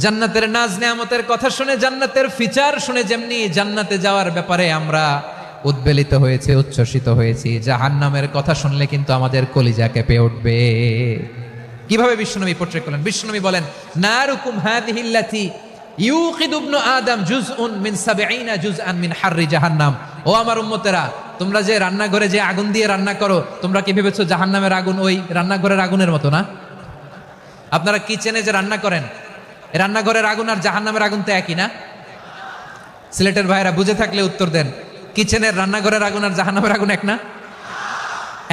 জান্নাতের নাজ নেয়ামতের কথা শুনে, জান্নাতের ফিচার শুনে যেমনি জান্নাতে যাওয়ার ব্যাপারে আমরা উদ্বেলিত হয়েছে, উচ্ছ্বসিত হয়েছি, জাহান্নামের কথা শুনলে কিন্তু আমাদের কলিজা কেঁপে উঠবে। কিভাবে বিশ্বনবী পোট্রে করলেন? বিশ্বনবী বলেন, নারুকুম হাযিহিল্লাতী ইউকিদু ইবনু আদম জুজউন মিন ৭০ জুজআন মিন হাররি জাহান্নাম। ও আমার উম্মতেরা, তোমরা যে রান্নাঘরে যে আগুন দিয়ে রান্না করো, তোমরা কি ভেবেছো জাহান্নামের আগুন ওই রান্নাঘরের আগুনের মতো না? আপনারা কিচেনে যে রান্না করেন, রান্নাঘরের আগুন আর জাহান্নামের আগুন তো একই না? সিলেটের ভাইরা বুঝে থাকলে উত্তর দেন। কিচেনের রান্নাঘরের আগুন আর জাহান্নামের আগুন এক না?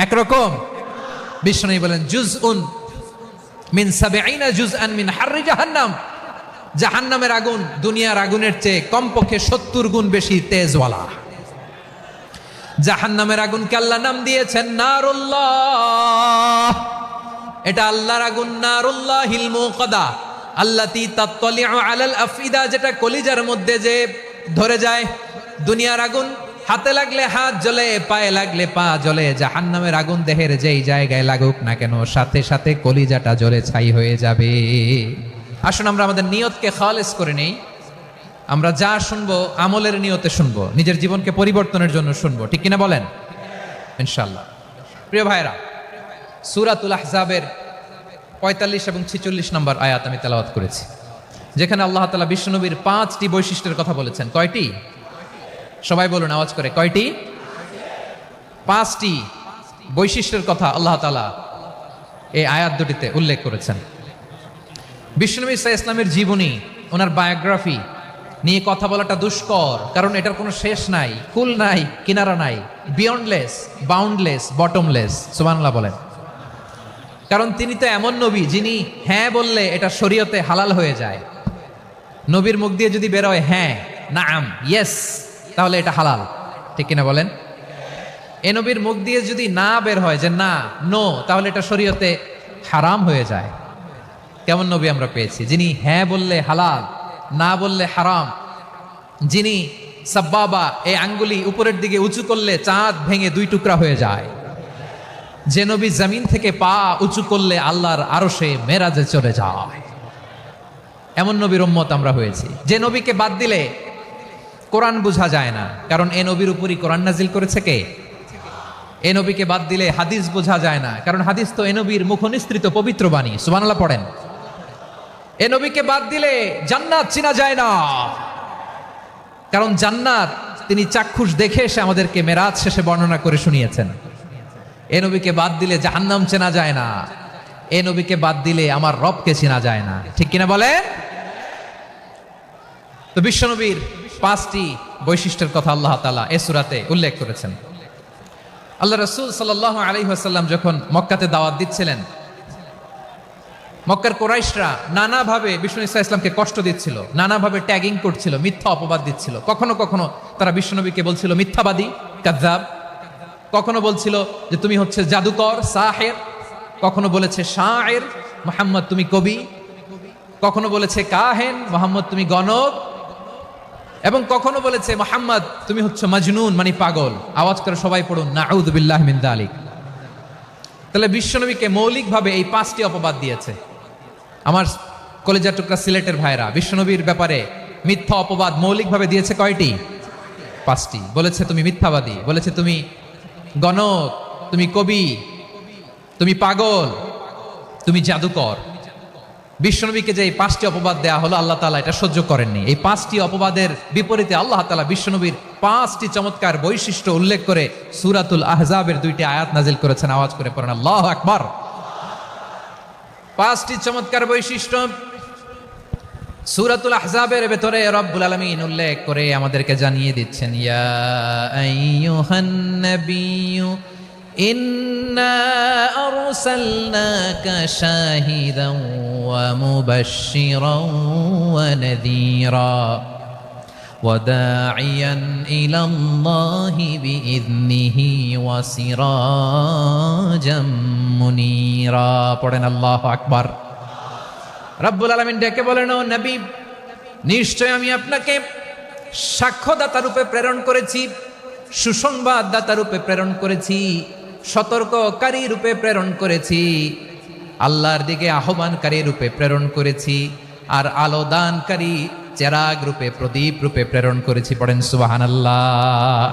একরকম? বিশ্বনবী বলেন, জুজউন মিন ৭০ জুজআন মিন হাররি জাহান্নাম। জাহান্নামের আগুন দুনিয়ার আগুনের চেয়ে কমপক্ষে ৭০ গুণ বেশি তেজওয়ালা। জাহান্নামের আগুনকে আল্লাহ নাম দিয়েছেন নারুল্লাহ। এটা আল্লাহর আগুন, নারুল্লাহিল মুকাদা আল্লাতী তাত্তালিউ আলাল আফইদা, যেটা কলিজার মধ্যে যে ধরে যায়। দুনিয়ার আগুন হাতে লাগলে হাত জ্বলে, পায়ে লাগলে পা জ্বলে। জাহান্নামের আগুন দেহের যেই জায়গায় লাগুক না কেন, সাথে সাথে কলিজাটা জ্বলে ছাই হয়ে যাবে। আসুন আমরা আমাদের নিয়তকে খালেস করে নেই। আমরা যা শুনবো আমলের নিয়তে শুনবো, নিজের জীবনকে পরিবর্তনের জন্য শুনবো, ঠিক কিনা বলেন? ইনশাআল্লাহ। প্রিয় ভাইরা, সূরাতুল আহজাবের ৪৫ এবং ৪৬ নম্বর আয়াত আমি তেলাওয়াত করেছি, যেখানে আল্লাহ তাআলা বিশ্বনবীর ৫টি বৈশিষ্ট্যের কথা বলেছেন। কয়টি? সবাই বলুন আওয়াজ করে, কয়টি? ৫টি বৈশিষ্ট্যের কথা আল্লাহ তাআলা এই আয়াত দুটিতে উল্লেখ করেছেন। বিশ্বনবী সাল্লাল্লাহু আলাইহি ওয়াসাল্লামের জীবনী, ওনার বায়োগ্রাফি নিয়ে কথা বলাটা দুষ্কর, কারণ এটার কোনো শেষ নাই, কুল নাই, কিনারা নাই, বিয়ন্ডলেস, বাউন্ডলেস, বটমলেস। সুবহানাল্লাহ বলেন। কারণ তিনি তো এমন নবী যিনি হ্যাঁ বললে এটা শরীয়তে হালাল হয়ে যায়। নবীর মুখ দিয়ে যদি বেরোয় হ্যাঁ, নাম, ইয়েস, তাহলে এটা হালাল, ঠিক কিনা বলেন? এ নবীর মুখ দিয়ে যদি না বের হয় যে না, নো, তাহলে এটা শরীয়তে হারাম হয়ে যায়। কেমন নবী আমরা পেয়েছি, যিনি হ্যাঁ বললে হালাল, না বললে হারাম, যিনি সাব্বাবা, এই আঙ্গুলি উপরের দিকে উঁচু করলে চাঁদ ভেঙে 2 টুকরা হয়ে যায়, যে নবী জমিন থেকে পা উঁচু করলে আল্লাহর আরশে মেরাজে চলে যায়, এমন নবীর উম্মত আমরা হয়েছি। যে নবীকে বাদ দিলে কোরআন বোঝা যায় না, কারণ এ নবীর উপরই কোরআন নাজিল করেছে কে? এ নবীকে বাদ দিলে হাদিস বোঝা যায় না, কারণ হাদিস তো এ নবীর মুখনিসৃত পবিত্র বাণী। সুবহানাল্লাহ পড়েন। এ নবীকে বাদ দিলে জান্নাত চিনা যায় না, কারণ জান্নাত তিনি চাক্ষুষ দেখে এসে আমাদেরকে মেরাজ শেষে বর্ণনা করে শুনিয়েছেন। এ নবীকে বাদ দিলে জাহান্নাম চেনা যায় না, এ নবীকে বাদ দিলে আমার রবকে চেনা যায় না, ঠিক কিনা বলে? তো বিশ্বনবীর 5টি বৈশিষ্ট্যের কথা আল্লাহ তাআলা এই সূরাতে উল্লেখ করেছেন। আল্লাহ রাসূল সাল্লাল্লাহু আলাইহি ওয়াসাল্লাম যখন মক্কাতে দাওয়াত দিচ্ছিলেন, মক্কার কুরাইশরা নানাভাবে বিষ্ণু ইসা ইসলামকে কষ্ট দিচ্ছিল, নানাভাবে ট্যাগিং করছিল, মিথ্যা অপবাদ দিচ্ছিল। কখনো কখনো তারা বিশ্বনবীকে বলছিল মিথ্যাবাদী, কাযযাব। কখনো বলছিল যে তুমি হচ্ছে জাদুকর, সাহের। কখনো বলেছে শায়ের, মুহাম্মদ তুমি কবি। কখনো বলেছে কাহেন, মুহাম্মদ তুমি গণক। এবং কখনো বলেছে মুহাম্মদ তুমি হচ্ছে মাজনুন, মানে পাগল। আওয়াজ করে সবাই পড়ুন, নাউযু বিল্লাহি মিন যালিক। তাহলে বিশ্বনবীকে মৌলিকভাবে এই 5টি অপবাদ দিয়েছে। আমার কলেজার টুকরা সিলেটের ভাইরা, বিশ্বনবীর ব্যাপারে মিথ্যা অপবাদ মৌলিকভাবে দিয়েছে কয়টি? 5টি। বলেছে তুমি মিথ্যাবাদী, বলেছে তুমি গণক, তুমি কবি, তুমি পাগল, তুমি জাদুকর। বিশ্বনবীকে যে এই 5টি অপবাদ দেয়া হলো, আল্লাহ তাআলা এটা সহ্য করেননি। এই 5টি অপবাদের বিপরীতে আল্লাহ তাআলা বিশ্বনবীর 5টি চমৎকার বৈশিষ্ট্য উল্লেখ করে সূরাতুল আহজাবের 2টি আয়াত নাজিল করেছেন। আওয়াজ করে পড়েন আল্লাহু আকবার। 5টি চমৎকার বৈশিষ্ট্য সূরাতুল আহজাবের ভেতরে রব্বুল আলামিন উল্লেখ করে আমাদেরকে জানিয়ে দিচ্ছেন, ইয়া আইয়ুহান নাবিয়্যু ইন্না আরসালনাকা শাহিদান ওয়া মুবাশশিরান ওয়া নাযীরা ওয়া দাঈয়ান ইলাল্লাহি বিইذনিহি ওয়া সিরাজাম মুনীরা। পড়েন আল্লাহু আকবার। রব্বুল আলামিন ডেকে বলেন, ও নবী, নিশ্চয় আমি আপনাকে সাক্ষ্যদাতা রূপে প্রেরণ করেছি, সুসংবাদদাতা রূপে প্রেরণ করেছি, সতর্ককারী রূপে প্রেরণ করেছি, আল্লাহর দিকে আহ্বানকারী রূপে প্রেরণ করেছি, আর আলো দানকারী চেরাগ রূপে প্রদীপ রূপে প্রেরণ করেছি। পড়েন সুবহানাল্লাহ।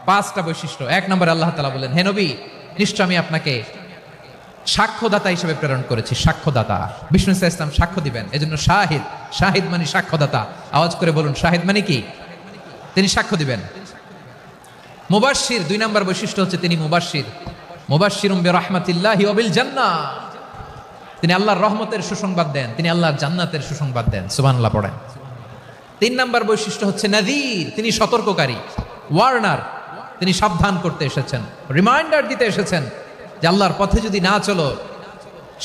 5টা বৈশিষ্ট্য। 1 নম্বরে আল্লাহ তাআলা বলেন, হে নবী, নিশ্চয় আমি আপনাকে সাক্ষ্যদাতা হিসেবে প্রেরণ করেছি। সাক্ষ্যদাতা, বিষ্ণু ইসা ইসলাম সাক্ষ্য দিবেন, এজন্য শাহিদ। শাহিদ মানে সাক্ষ্যদাতা। আওয়াজ করে বলুন, শাহিদ মানে কি? তিনি সাক্ষ্য দিবেন। মুবাশশির, 2 নম্বর বৈশিষ্ট্য হচ্ছে তিনি মুবাশশির। মুবাশশিরুম বিরাহমাতিল্লাহি ওয়া বিল জান্নাহ, তিনি আল্লাহর রহমতের সুসংবাদ দেন, তিনি আল্লাহর জান্নাতের সুসংবাদ দেন। সুবহানাল্লাহ পড়েন। 3 নম্বর বৈশিষ্ট্য হচ্ছে নাযীর, তিনি সতর্ককারী, ওয়ার্নার, তিনি সাবধান করতে এসেছেন, রিমাইন্ডার দিতে এসেছেন যে আল্লাহর পথে যদি না চলো,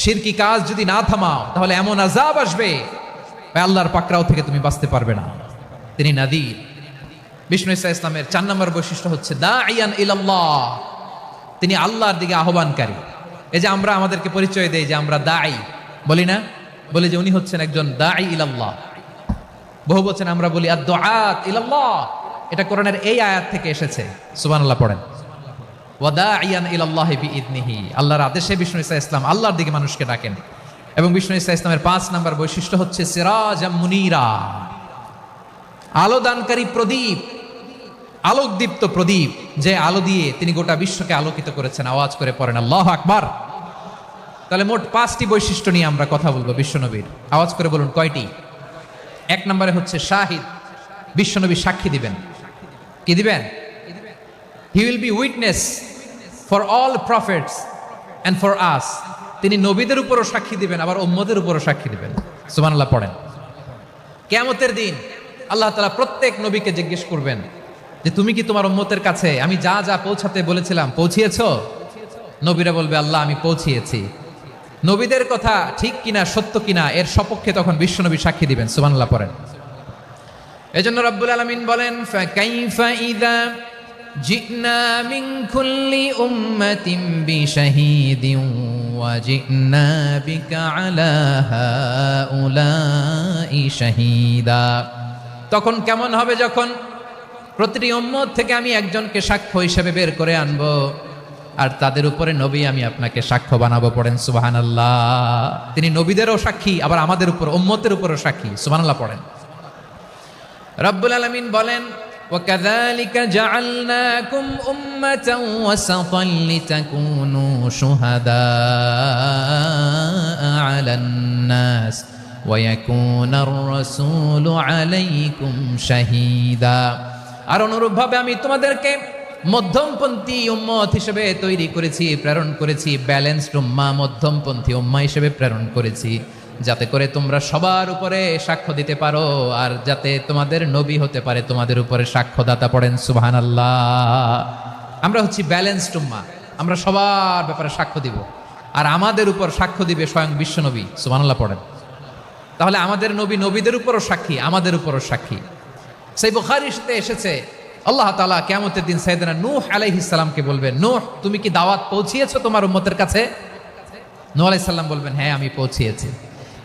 শিরকি কাজ যদি না থামাও, তাহলে এমন আযাব আসবে আল্লাহর পাকড়াও থেকে তুমি বাঁচতে পারবে না। তিনি নাযীর। বিষ্ণু ইসা ইসলামের 4 নম্বর বৈশিষ্ট্য হচ্ছে দাঈয়ান ইলাল্লাহ, তিনি আল্লাহর দিকে আহ্বানকারী। এই যে আমরা আমাদেরকে পরিচয় দেই যে আমরা দাঈ, বলি না? বলি যে উনি হচ্ছেন একজন দাঈ ইলাল্লাহ। বহু বচন আমরা বলি আদ-দুআত ইলাল্লাহ, এটা কোরআনের এই আয়াত থেকে এসেছে। সুবহানাল্লাহ পড়েন। ওয়া দাঈয়ান ইলাল্লাহি বিইذনিহি, আল্লাহর আদেশে বিষ্ণু ইসা ইসলাম আল্লাহর দিকে মানুষকে ডাকেন। এবং বিষ্ণু ইসা ইসলামের 5 নম্বর বৈশিষ্ট্য হচ্ছে সিরাজাম মুনীরা, আলোদানকারী প্রদীপ, আলোকদীপ্ত প্রদীপ, যে আলো দিয়ে তিনি গোটা বিশ্বকে আলোকিত করেছেন। আওয়াজ করে পড়েন আল্লাহু আকবার। তাহলে মোট 5টি বৈশিষ্ট্য নিয়ে আমরা কথা বলবো বিশ্বনবীর। আওয়াজ করে বলুন কয়টি? 1 নম্বরে হচ্ছে শাহিদ, বিশ্বনবী সাক্ষী দিবেন। কি দিবেন? He will be witness for all prophets and for us, তিনি নবীদের উপরও সাক্ষী দিবেন, আবার উম্মতের উপরও সাক্ষী দিবেন। সুবহানাল্লাহ পড়েন। কিয়ামতের দিন আল্লাহ তাআলা প্রত্যেক নবীকে জিজ্ঞেস করবেন যে তুমি কি তোমার উম্মতের কাছে আমি যা যা পৌঁছাতে বলেছিলাম পৌঁছিয়েছো? নবীরা বলবে আল্লাহ আমি পৌঁছিয়েছি। নবীদের কথা ঠিক কিনা, সত্য কিনা, এর সপক্ষে তখন বিশ্বনবী সাক্ষী দিবেন। সুবহানাল্লাহ পড়েন। এজন্য রব্বুল আলামিন বলেন, ফাকাইফা ইযা জিনা মিন কুল্লি উম্মাতিন বিশাহীদিন ওয়া জিনা বিকা আলা হাউলাই শাহীদা, তখন কেমন হবে যখন প্রতিটি উম্মত থেকে আমি একজনকে সাক্ষ্য হিসেবে বের করে আনবো, আর তাদের উপরে নবী আমি আপনাকে সাক্ষ্য বানাবো। পড়েন সুবহানাল্লাহ। তিনি নবীদেরও সাক্ষী, আবার আমাদের উপর উম্মতের উপরও সাক্ষী। সুবহানাল্লাহ পড়েন। রব্বুল আলামিন বলেন, وَكَذَلِكَ جَعَلْنَاكُمْ أُمَّةً وَسَطًا لِتَكُونُوا شُهَدَاءَ عَلَى النَّاسِ وَيَكُونَ الرَّسُولُ عَلَيْكُمْ شَهِيدًا। আর অনুরূপভাবে আমি তোমাদেরকে মধ্যমপন্থী উম্মত হিসেবে তৈরি করেছি, প্রেরণ করেছি, ব্যালেন্সড উম্মাহ, মধ্যমপন্থী উম্মাহ হিসেবে প্রেরণ করেছি, যাতে করে তোমরা সবার উপরে সাক্ষ্য দিতে পারো, আর যাতে তোমাদের নবী হতে পারে তোমাদের উপরে সাক্ষ্যদাতা। পড়েন সুবহানাল্লাহ। আমরা হচ্ছি ব্যালেন্সড উম্মাহ, আমরা সবার ব্যাপারে সাক্ষ্য দিব, আর আমাদের উপর সাক্ষ্য দিবে স্বয়ং বিশ্বনবী। সুবহানাল্লাহ পড়েন। তাহলে আমাদের নবী নবীদের উপরও সাক্ষী, আমাদের উপরও সাক্ষী। সেই বুখারীতে এসেছে আল্লাহ তাআলা কিয়ামতের দিন সাইয়েদনা নূহ আলাইহিস সালামকে বলবেন, নূহ তুমি কি দাওয়াত পৌঁছিয়েছো তোমার উম্মতের কাছে? নূহ আলাইহিস সালাম বলবেন, হ্যাঁ আমি পৌঁছিয়েছি।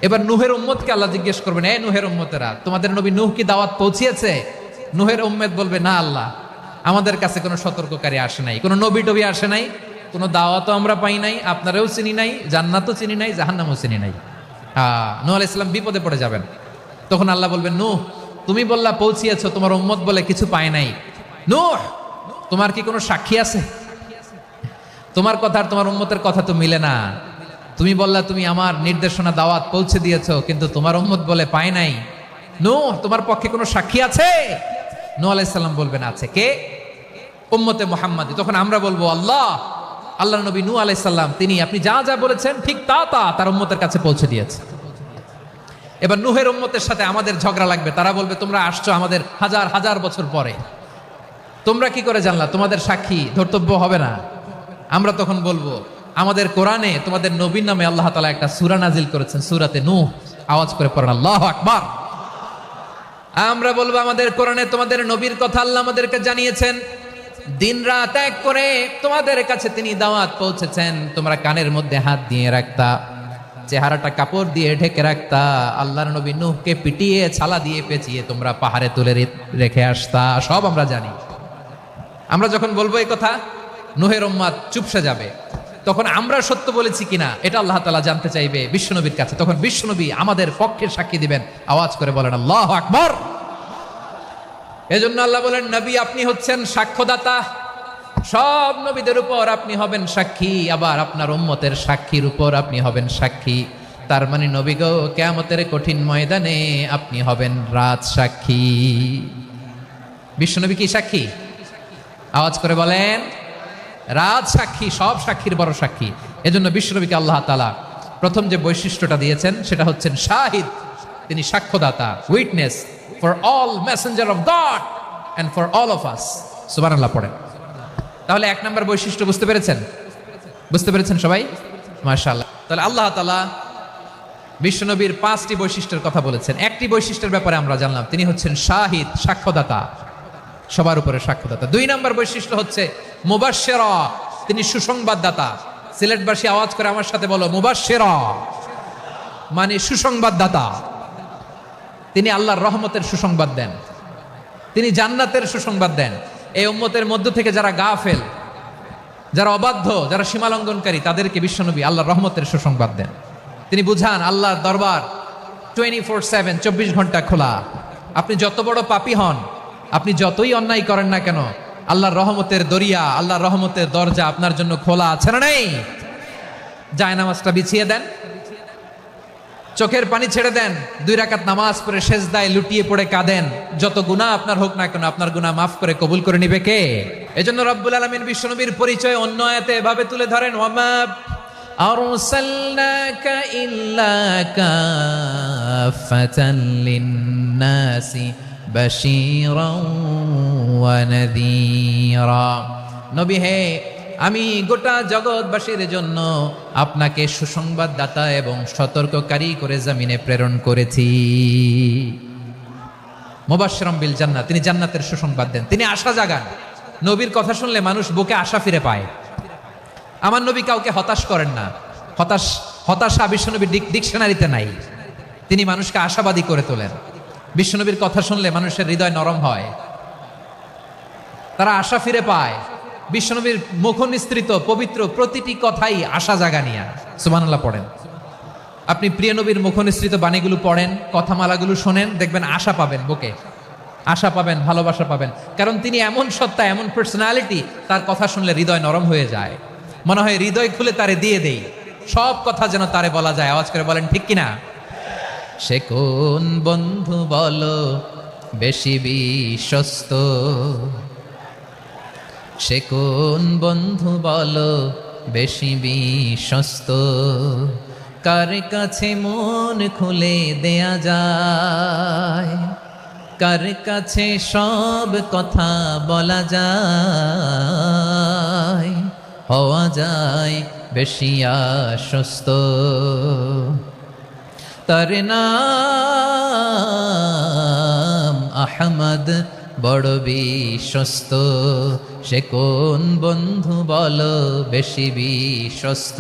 এবার নূহের উম্মতকে আল্লাহ জিজ্ঞেস করবেন, এই নূহের উম্মতেরা, তোমাদের নবী নূহ কি দাওয়াত পৌঁছিয়েছে? নূহের উম্মত বলবে, না আল্লাহ, আমাদের কাছে কোনো সতর্ককারী আসে নাই, কোনো নবী টবি আসে নাই, কোনো দাওয়াতও আমরা পাই নাই, আপনারাও চিনি নাই, জান্নাতও চিনি নাই, জাহান্নামও চিনি নাই। নূহ আলাইহিস সালাম বিপদে পড়ে যাবেন। তখন আল্লাহ বলবেন, নূহ তুমি বললা পৌঁছিয়েছো, তোমার উম্মত বলে কিছু পায় নাই। নূহ তোমার কি কোনো সাক্ষী আছে? তোমার কথা আর তোমার উম্মতের কথা তো মিলে না। তুমি বললা তুমি আমার নির্দেশনা দাওয়াত পৌঁছে দিয়েছো, কিন্তু তোমার উম্মত বলে পায় নাই। নূহ তোমার পক্ষে কোনো সাক্ষী আছে? নূহ আলাইহিস সালাম বলবেন আছে। কে? উম্মতে মুহাম্মাদী। তখন আমরা বলবো আল্লাহ, আল্লাহর নবী নূহ আলাইহিস সালাম তিনি আপনি যা যা বলেছেন ঠিক তা তা তার উম্মতের কাছে পৌঁছে দিয়েছে। এবার নূহের উম্মতের সাথে আমাদের ঝগড়া লাগবে। তারা বলবে তোমরা আসছো আমাদের হাজার হাজার বছর পরে, তোমরা কি করে জানলা? তোমাদের সাক্ষী ধর্তব্য হবে না। আমরা তখন বলবো আমাদের কোরআনে তোমাদের নবীর নামে আল্লাহ তাআলা একটা সূরা নাজিল করেছেন, সূরাতে নূহ। আওয়াজ করে পড়েন আল্লাহু আকবার। আমরা বলবো আমাদের কোরআনে তোমাদের নবীর কথা আল্লাহ আমাদেরকে জানিয়েছেন, দিন রাত এক করে তোমাদের কাছে তিনি দাওয়াত পৌঁছেছেন। তোমরা কানের মধ্যে হাত দিয়ে রাখতা, চেহারাটা কাপড় দিয়ে ঢেকে রাখতা, আল্লাহর নবী নূহকে পিটিয়ে ছালা দিয়ে পেঁচিয়ে তোমরা পাহাড়ে তুলে রেখে আসতা। সব আমরা জানি। আমরা যখন বলবো এই কথা, নূহের উম্মত চুপসে যাবে। তখন আমরা সত্য বলেছি কিনা এটা আল্লাহ তাআলা জানতে চাইবে বিশ্বনবীর কাছে। তখন বিশ্বনবী আমাদের পক্ষে সাক্ষী দিবেন। আওয়াজ করে বলেন আল্লাহু আকবার। এজন্য আল্লাহ বলেন, নবী আপনি হচ্ছেন সাক্ষ্যদাতা, সব নবীদের উপর আপনি হবেন সাক্ষী, আবার আপনার উম্মতের সাক্ষীর উপর আপনি হবেন সাক্ষী। তার মানে নবী গো, কিয়ামতের কঠিন ময়দানে আপনি হবেন রাজ সাক্ষী। বিশ্বনবী কি সাক্ষী? আওয়াজ করে বলেন রাজ সাক্ষী, সব সাক্ষীর বড় সাক্ষী। এজন্য বিশ্বনবীকে আল্লাহ তাআলা প্রথম যে বৈশিষ্ট্যটা দিয়েছেন সেটা হচ্ছেন শাহিদ। তিনি সাক্ষ্যদাতা, witness for all messenger of God and for all of us. সুবহানাল্লাহ পড়েন। তাহলে এক নম্বর বৈশিষ্ট্য বুঝতে পেরেছেন? বুঝতে পেরেছেন সবাই? মাশাআল্লাহ। তাহলে আল্লাহ তাআলা বিশ্বনবীর 5টি বৈশিষ্ট্যের কথা বলেছেন। একটি বৈশিষ্ট্যের ব্যাপারে আমরা জানলাম, তিনি হচ্ছেন শাহিদ, সাক্ষ্যদাতা, সবার উপরে সাক্ষ্যদাতা। 2 নম্বর বৈশিষ্ট্য হচ্ছে মুবাশশিরা, তিনি সুসংবাদদাতা। সিলেটবাসী আওয়াজ করে আমার সাথে বলো মুবাশশিরা, মানে সুসংবাদদাতা। তিনি আল্লাহর রহমতের সুসংবাদ দেন, তিনি জান্নাতের সুসংবাদ দেন। এই উম্মতের মধ্য থেকে যারা গাফেল, যারা অবাধ্য, যারা সীমালঙ্ঘনকারী, তাদেরকে বিশ্বনবী আল্লাহর রহমতের সুসংবাদ দেন। তিনি বুঝান আল্লাহর দরবার 24/7, 24 ঘন্টা খোলা। আপনি যত বড় পাপী হন, আপনি যতই অন্যায় করেন না কেন, আল্লাহর রহমতের দরিয়া, আল্লাহর রহমতের দরজা আপনার জন্য খোলা আছে না নেই? জায়নামাজটা বিছিয়ে দেন, চোখের পানি ছেড়ে দেন, 2 রাকাত নামাজ পড়ে সেজদায় লুটিয়ে পড়ে কাঁদেন। যত গুনাহ আপনার হোক না কেন, আপনার গুনাহ মাফ করে কবুল করে নিবে কে? এজন্য রব্বুল আলামিন বিশ্বনবীর পরিচয় অন্য আয়াতে এভাবে তুলে ধরেন, ওয়ামা আরসালনাকা ইল্লা কাফাতান লিন-নাসি বাশীরাও ওয়া নাযীরা। নবী হে, আমি গোটা জগৎবাসীর জন্য আপনাকে সুসংবাদদাতা এবং সতর্ককারী করে জমিনে প্রেরণ করেছি। মুবাশশিরাম বিল জান্নাত, তিনি জান্নাতের সুসংবাদ দেন, তিনি আশা জাগান। নবীর কথা শুনলে মানুষ বুকে আশা ফিরে পায়। আমার নবী কাউকে হতাশ করেন না। হতাশা বিশ্বনবীর ডিকশনারিতে নাই। তিনি মানুষকে আশাবাদী করে তোলেন। বিশ্বনবীর কথা শুনলে মানুষের হৃদয় নরম হয়, তারা আশা ফিরে পায়। বিশ্বনবীর মুখ নিঃসৃত পবিত্র প্রতিটি কথাই আশা জাগানিয়া। সুবহানাল্লাহ পড়েন। আপনি প্রিয় নবীর মুখ নিঃসৃত বাণীগুলো পড়েন, কথামালাগুলো শোনেন, দেখবেন আশা পাবেন, বুকে আশা পাবেন, ভালোবাসা পাবেন। কারণ তিনি এমন সত্তা, এমন পার্সোনালিটি, তার কথা শুনলে হৃদয় নরম হয়ে যায়। মনে হয় হৃদয় খুলে তারে দিয়ে দেই, সব কথা যেন তারে বলা যায়। আওয়াজ করে বলেন ঠিক কিনা? সে কোন বন্ধু বলো বেশি বিশ্বস্ত, সে কোন বন্ধু বলো বেশি বিশ্বস্ত, কার কাছে মন খুলে দেয়া যায়, কার কাছে সব কথা বলা যায়, হওয়া যায় বেশি আশ্বস্ত। তার নাম আহমদ, বড় বিশ্বস্ত। সে কোন বন্ধু বলো বেশি বিশ্বস্ত,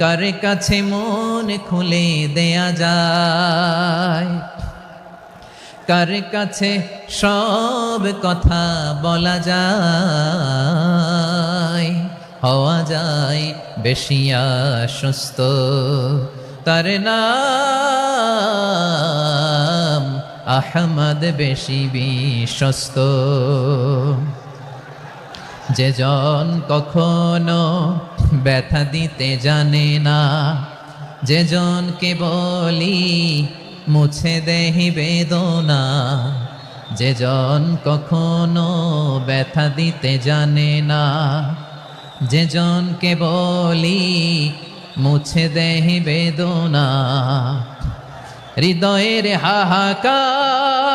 কার কাছে মন খুলে দেয়া যায়, কার কাছে সব কথা বলা যায়, হওয়া যায় বেশি আশ্বস্ত। তার নাম আহমদ, বেশি বিশ্বস্ত। যে জন কখনো ব্যথা দিতে জানে না, যে জনকে বলি মুছে দেহি বেদনা, যে জন কখনো ব্যথা দিতে জানে না, যে জনকে বলি মুছে দেহি বেদনা, হৃদয়ের হাহাকার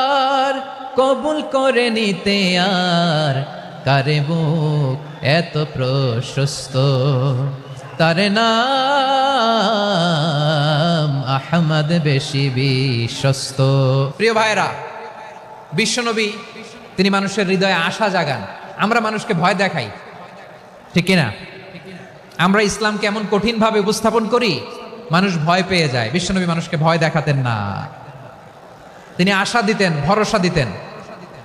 কবুল করে নিতে আর কারে বুক এত প্রশস্ত। তার নাম আহমদ, বেশি বিশ্বস্ত। প্রিয় ভাইরা, বিশ্বনবী তিনি মানুষের হৃদয়ে আশা জাগান। আমরা মানুষকে ভয় দেখাই, ঠিক কিনা? আমরা ইসলামকে এমন কঠিন ভাবে উপস্থাপন করি, মানুষ ভয় পেয়ে যায়। বিশ্বনবী মানুষকে ভয় দেখাতেন না, তিনি আশা দিতেন, ভরসা দিতেন।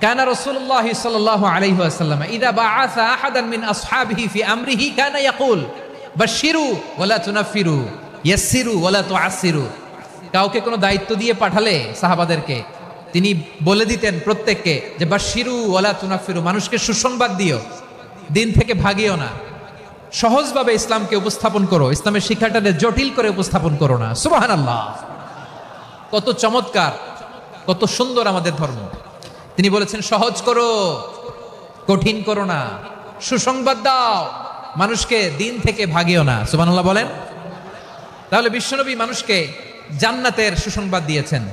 কানা রাসূলুল্লাহ সাল্লাল্লাহু আলাইহি ওয়াসাল্লাম ইযা বাআসা আহাদান মিন আসহাবিহি ফি আমরিহি কানা ইয়াকুল বাশশিরু ওয়ালা তুনাফিরু ইয়াসসিরু ওয়ালা তুআসসিরু। কাউকে কোনো দায়িত্ব দিয়ে পাঠালে সাহাবাদেরকে তিনি বলে দিতেন প্রত্যেককে যে বাশশিরু ওয়ালা তুনাফিরু, মানুষকে সুসংবাদ দিও, দিন থেকে ভাগিও না, সহজভাবে ইসলামকে উপস্থাপন করো, ইসলামের শিক্ষাটাকে জটিল করে উপস্থাপন করো না। সুবহানাল্লাহ, কত চমৎকার, কত সুন্দর আমাদের ধর্ম। তিনি বলেছেন সহজ করো, কঠিন করো না, সুসংবাদ দাও, মানুষকে দিন থেকে ভাগিও না। সুবহানাল্লাহ বলেন। তাহলে বিশ্বনবী মানুষকে জান্নাতের সুসংবাদ দিয়েছেন।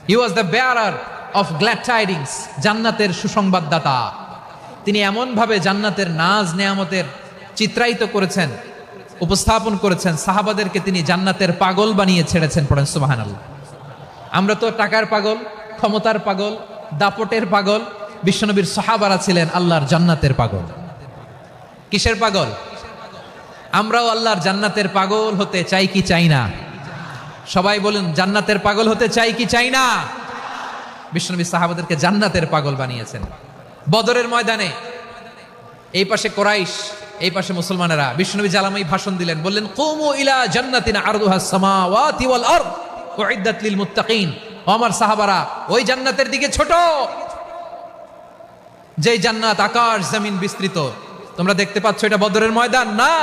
He was the bearer of glad tidings, জান্নাতের সুসংবাদদাতা। তিনি এমনভাবে জান্নাতের নাজ নেয়ামতের চিত্রায়িত করেছেন, উপস্থাপন করেছেন, সাহাবাদেরকে তিনি জান্নাতের পাগল বানিয়ে ছেড়েছেন। পড়েন সুবহানাল্লাহ। আমরা তো টাকার পাগল, ক্ষমতার পাগল, দাপটের পাগল। বিশ্বনবীর সাহাবারা ছিলেন আল্লাহর জান্নাতের পাগল। কিসের পাগল? আমরাও আল্লাহর জান্নাতের পাগল হতে চাই কি চাই না? সবাই বলুন, জান্নাতের পাগল হতে চাই কি চাই না? বিশ্বনবী সাহাবাদেরকে জান্নাতের পাগল বানিয়েছেন। বদরের ময়দানে এই পাশে কোরাইশ, এই পাশে মুসলমানেরা। বিশ্বনবী জালামাই ভাষণ দিলেন, বললেন কুমু ইলা জান্নাতিন আরদুহাস সামাওয়াতি ওয়াল আরদ উইদ্দাত লিল মুত্তাকিন। ও আমার সাহাবারা, ওই জান্নাতের দিকে ছোট, যেই জান্নাত আকাশ জমিন বিস্তৃত। তোমরা দেখতে পাচ্ছ এটা বদরের ময়দান না,